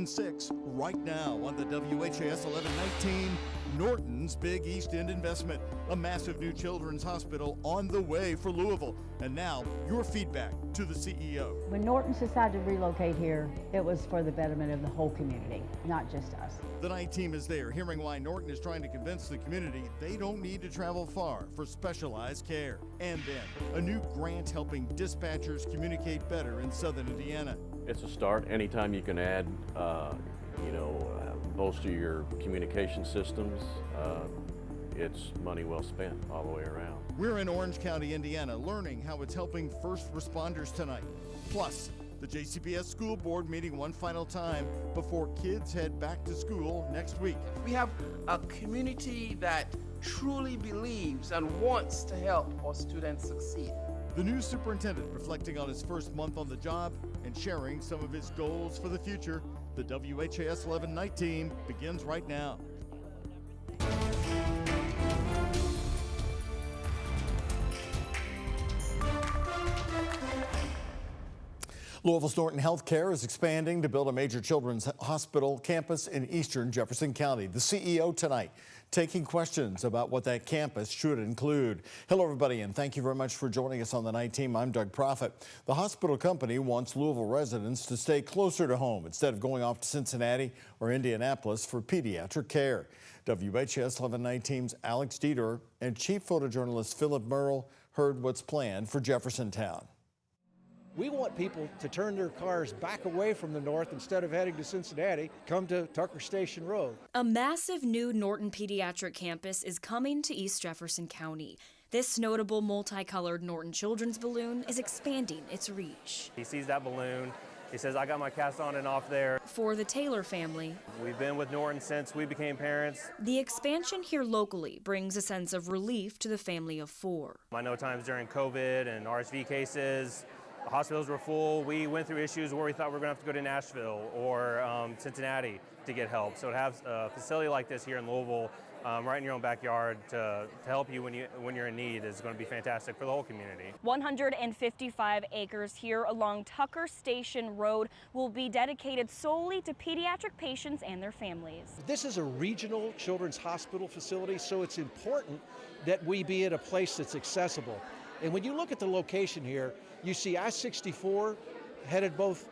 and 6 right now on the WHAS 1119, Norton's Big East End investment. A massive new children's hospital on the way for Louisville. And now, your feedback to the CEO. When Norton decided to relocate here, it was for the betterment of the whole community, not just us. The night team is there, hearing why Norton is trying to convince the community they don't need to travel far for specialized care. And then, a new grant helping dispatchers communicate better in southern Indiana. It's a start. Anytime you can add, bolster your communication systems, it's money well spent all the way around. We're in Orange County, Indiana, learning how it's helping first responders tonight. Plus, the JCPS school board meeting one final time before kids head back to school next week. We have a community that truly believes and wants to help our students succeed. The new superintendent reflecting on his first month on the job and sharing some of his goals for the future. The WHAS 11 night team begins right now. Louisville's Norton Healthcare is expanding to build a major children's hospital campus in eastern Jefferson County. The CEO tonight taking questions about what that campus should include. Hello, everybody, and thank you very much for joining us on the night team. I'm Doug Proffitt. The hospital company wants Louisville residents to stay closer to home instead of going off to Cincinnati or Indianapolis for pediatric care. WHAS 11 night team's Alex Dieter and chief photojournalist Philip Merle heard what's planned for Jeffersontown. We want people to turn their cars back away from the north instead of heading to Cincinnati, come to Tucker Station Road. A massive new Norton Pediatric campus is coming to East Jefferson County. This notable multicolored Norton children's balloon is expanding its reach. He sees that balloon. He says, I got my cast on and off there. For the Taylor family, we've been with Norton since we became parents. The expansion here locally brings a sense of relief to the family of 4. I know times during COVID and RSV cases, the hospitals were full. We went through issues where we thought we were going to have to go to Nashville or Cincinnati to get help. So to have a facility like this here in Louisville, right in your own backyard to help you when you're in need is going to be fantastic for the whole community. 155 acres here along Tucker Station Road will be dedicated solely to pediatric patients and their families. This is a regional children's hospital facility, so it's important that we be at a place that's accessible. And when you look at the location here, you see I-64 headed both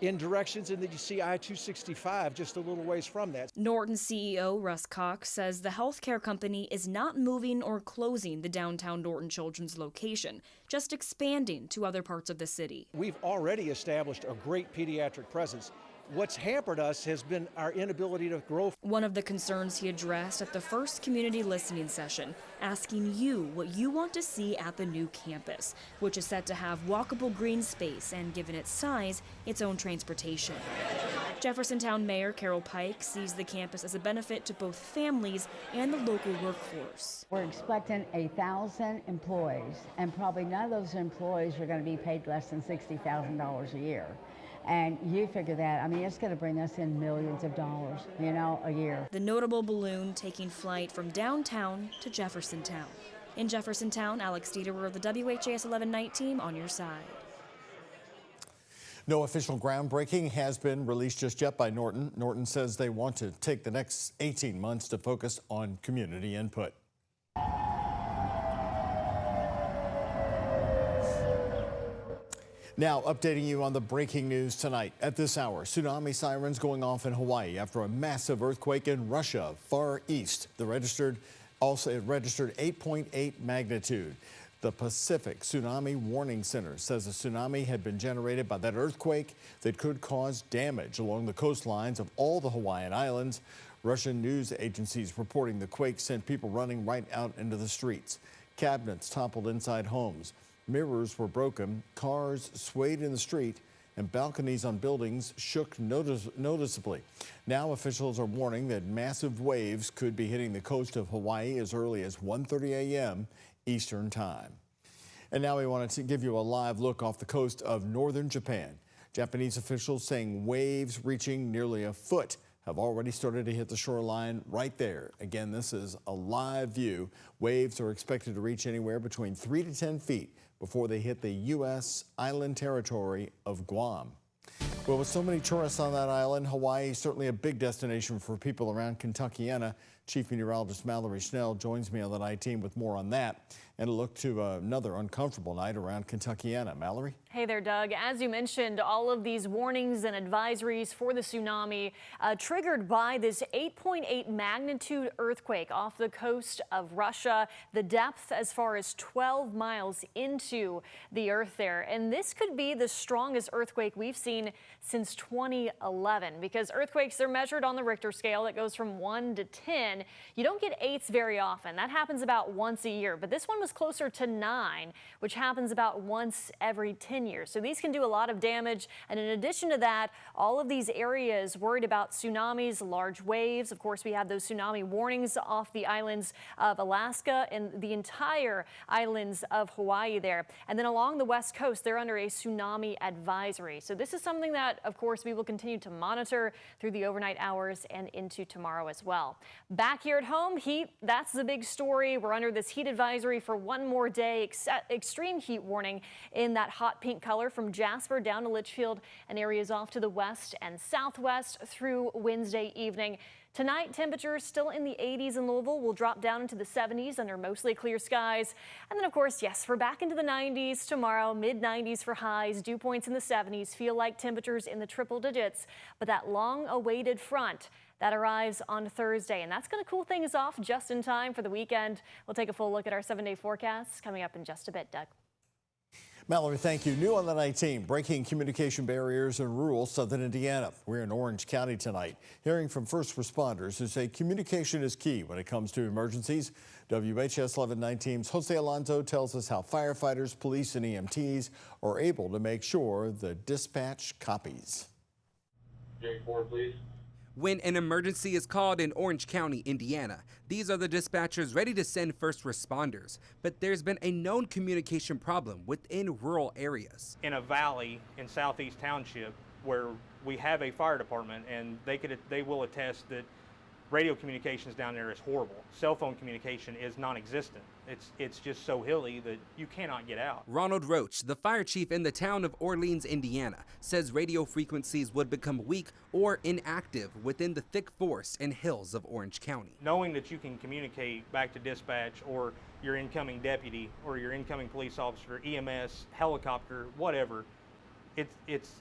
in directions, and then you see I-265 just a little ways from that. Norton CEO Russ Cox says the healthcare company is not moving or closing the downtown Norton Children's location, just expanding to other parts of the city. We've already established a great pediatric presence. What's hampered us has been our inability to grow. One of the concerns he addressed at the first community listening session, asking you what you want to see at the new campus, which is set to have walkable green space and, given its size, its own transportation. Jeffersontown Mayor Carol Pike sees the campus as a benefit to both families and the local workforce. We're expecting 1,000 employees, and probably none of those employees are going to be paid less than $60,000 a year. And you figure that, I mean, it's going to bring us in millions of dollars, a year. The notable balloon taking flight from downtown to Jeffersontown. In Jeffersontown, Alex Dieter of the WHAS 11 night team on your side. No official groundbreaking has been released just yet by Norton. Norton says they want to take the next 18 months to focus on community input. Now, updating you on the breaking news tonight. At this hour, tsunami sirens going off in Hawaii after a massive earthquake in Russia, far east. It registered 8.8 magnitude. The Pacific Tsunami Warning Center says a tsunami had been generated by that earthquake that could cause damage along the coastlines of all the Hawaiian Islands. Russian news agencies reporting the quake sent people running right out into the streets. Cabinets toppled inside homes. Mirrors were broken, cars swayed in the street, and balconies on buildings shook noticeably. Now officials are warning that massive waves could be hitting the coast of Hawaii as early as 1:30 a.m. Eastern Time. And now we wanted to give you a live look off the coast of northern Japan. Japanese officials saying waves reaching nearly a foot have already started to hit the shoreline right there. Again, this is a live view. Waves are expected to reach anywhere between 3 to 10 feet before they hit the U.S. island territory of Guam. Well, with so many tourists on that island, Hawaii is certainly a big destination for people around Kentuckiana. Chief Meteorologist Mallory Schnell joins me on the night team with more on that and a look to another uncomfortable night around Kentuckiana. Mallory? Hey there, Doug. As you mentioned, all of these warnings and advisories for the tsunami triggered by this 8.8 magnitude earthquake off the coast of Russia, the depth as far as 12 miles into the earth there. And this could be the strongest earthquake we've seen since 2011 because earthquakes, they're measured on the Richter scale that goes from 1 to 10. You don't get 8s very often. That happens about once a year, but this one was closer to 9, which happens about once every 10 years. So these can do a lot of damage. And in addition to that, all of these areas worried about tsunamis, large waves. Of course, we have those tsunami warnings off the islands of Alaska and the entire islands of Hawaii there. And then along the west coast, they're under a tsunami advisory. So this is something that, of course, we will continue to monitor through the overnight hours and into tomorrow as well. Back here at home, heat, that's the big story. We're under this heat advisory for one more day, extreme heat warning in that hot pink color from Jasper down to Litchfield and areas off to the west and southwest through Wednesday evening. Tonight, temperatures still in the 80s in Louisville will drop down into the 70s under mostly clear skies. And then, of course, yes, we're back into the 90s tomorrow, mid-90s for highs, dew points in the 70s, feel like temperatures in the triple digits. But that long-awaited front that arrives on Thursday, and that's going to cool things off just in time for the weekend. We'll take a full look at our 7-day forecasts coming up in just a bit, Doug. Mallory, thank you. New on the night team, breaking communication barriers in rural southern Indiana. We're in Orange County tonight, hearing from first responders who say communication is key when it comes to emergencies. WHAS11 night team's Jose Alonso tells us how firefighters, police, and EMTs are able to make sure the dispatch copies. J4, please. When an emergency is called in Orange County, Indiana, these are the dispatchers ready to send first responders. But there's been a known communication problem within rural areas. In a valley in Southeast Township where we have a fire department, and they will attest that radio communications down there is horrible. Cell phone communication is non-existent. It's just so hilly that you cannot get out. Ronald Roach, the fire chief in the town of Orleans, Indiana, says radio frequencies would become weak or inactive within the thick forests and hills of Orange County. Knowing that you can communicate back to dispatch or your incoming deputy or your incoming police officer, EMS, helicopter, whatever, it's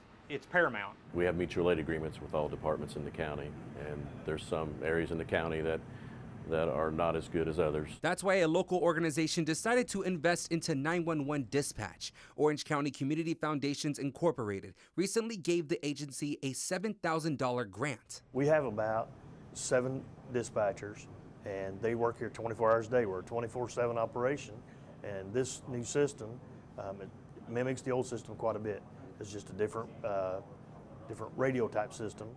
paramount. We have mutual aid agreements with all departments in the county, and there's some areas in the county that are not as good as others. That's why a local organization decided to invest into 911 dispatch. Orange County Community Foundations Incorporated recently gave the agency a $7,000 grant. We have about 7 dispatchers, and they work here 24 hours a day. We're a 24/7 operation, and this new system, it mimics the old system quite a bit. It's just a different radio type system.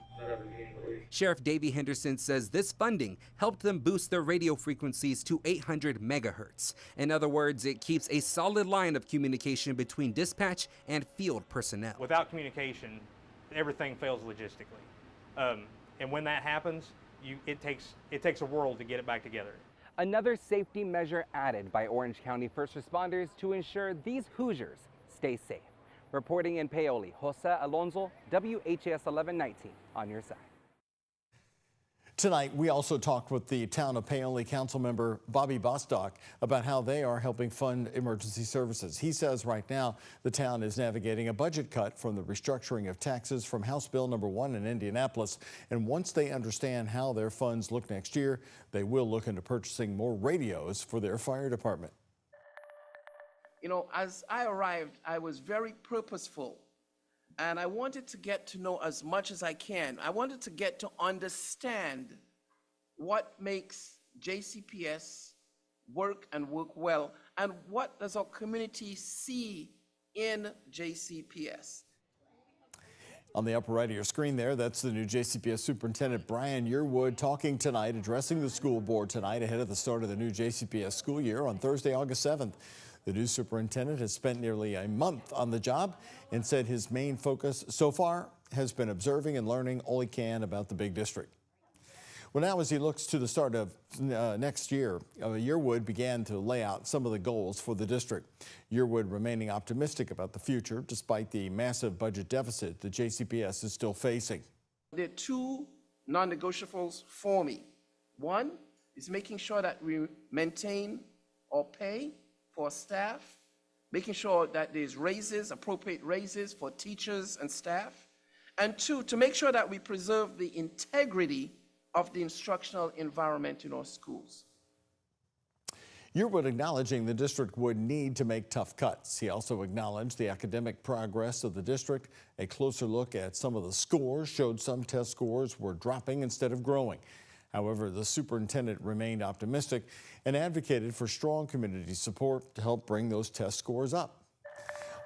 Sheriff Davey Henderson says this funding helped them boost their radio frequencies to 800 megahertz. In other words, it keeps a solid line of communication between dispatch and field personnel. Without communication, everything fails logistically. And when that happens, it takes a world to get it back together. Another safety measure added by Orange County first responders to ensure these Hoosiers stay safe. Reporting in Paoli, Jose Alonso, WHAS11 night team on your side. Tonight, we also talked with the town of Paoli council member Bobby Bostock about how they are helping fund emergency services. He says right now the town is navigating a budget cut from the restructuring of taxes from House Bill number 1 in Indianapolis. And once they understand how their funds look next year, they will look into purchasing more radios for their fire department. You know, as I arrived, I was very purposeful, and I wanted to get to know as much as I can. I wanted to get to understand what makes JCPS work and work well, and what does our community see in JCPS. On the upper right of your screen there, that's the new JCPS Superintendent Brian Yearwood talking tonight, addressing the school board tonight ahead of the start of the new JCPS school year on Thursday, August 7th. The new superintendent has spent nearly a month on the job and said his main focus so far has been observing and learning all he can about the big district. Well, now as he looks to the start of next year, Yearwood began to lay out some of the goals for the district. Yearwood remaining optimistic about the future despite the massive budget deficit the JCPS is still facing. There are two non-negotiables for me. One is making sure that we maintain our pay for staff, making sure that there's raises, appropriate raises for teachers and staff. And two, to make sure that we preserve the integrity of the instructional environment in our schools. Yearwood acknowledging the district would need to make tough cuts. He also acknowledged the academic progress of the district. A closer look at some of the scores showed some test scores were dropping instead of growing. However, the superintendent remained optimistic and advocated for strong community support to help bring those test scores up.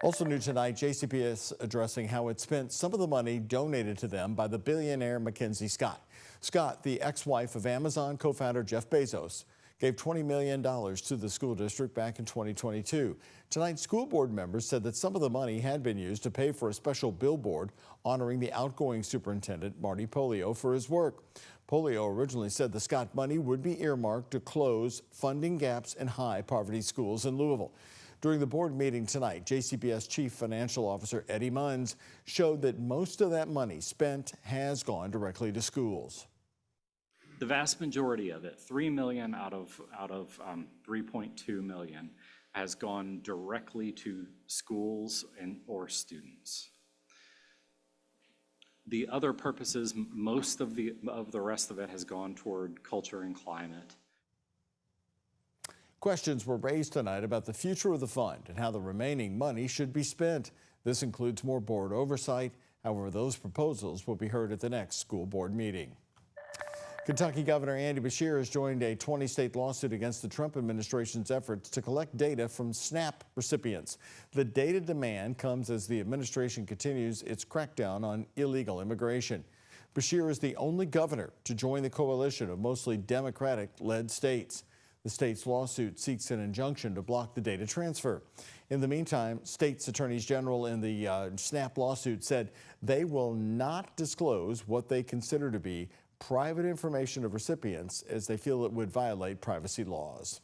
Also new tonight, JCPS addressing how it spent some of the money donated to them by the billionaire Mackenzie Scott. Scott, the ex-wife of Amazon co-founder Jeff Bezos, gave $20 million to the school district back in 2022. Tonight, school board members said that some of the money had been used to pay for a special billboard honoring the outgoing superintendent, Marty Polio, for his work. Polio originally said the Scott money would be earmarked to close funding gaps in high poverty schools in Louisville. During the board meeting tonight, JCPS Chief Financial Officer Eddie Munns showed that most of that money spent has gone directly to schools. The vast majority of it, $3 million out of 3.2 million, has gone directly to schools or students. The other purposes, most of the rest of it has gone toward culture and climate. Questions were raised tonight about the future of the fund and how the remaining money should be spent. This includes more board oversight. However, those proposals will be heard at the next school board meeting. Kentucky Governor Andy Beshear has joined a 20-state lawsuit against the Trump administration's efforts to collect data from SNAP recipients. The data demand comes as the administration continues its crackdown on illegal immigration. Beshear is the only governor to join the coalition of mostly Democratic-led states. The state's lawsuit seeks an injunction to block the data transfer. In the meantime, states' attorneys general in the SNAP lawsuit said they will not disclose what they consider to be private information of recipients as they feel it would violate privacy laws.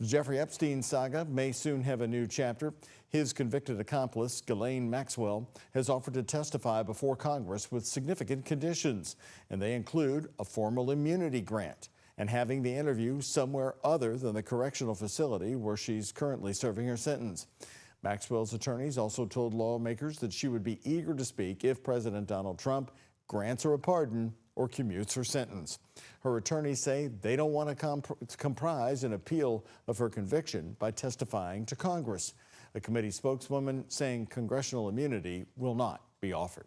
The Jeffrey Epstein saga may soon have a new chapter. His convicted accomplice, Ghislaine Maxwell, has offered to testify before Congress with significant conditions, and they include a formal immunity grant and having the interview somewhere other than the correctional facility where she's currently serving her sentence. Maxwell's attorneys also told lawmakers that she would be eager to speak if President Donald Trump grants her a pardon or commutes her sentence. Her attorneys say they don't want to comprise an appeal of her conviction by testifying to Congress. A committee spokeswoman saying congressional immunity will not be offered.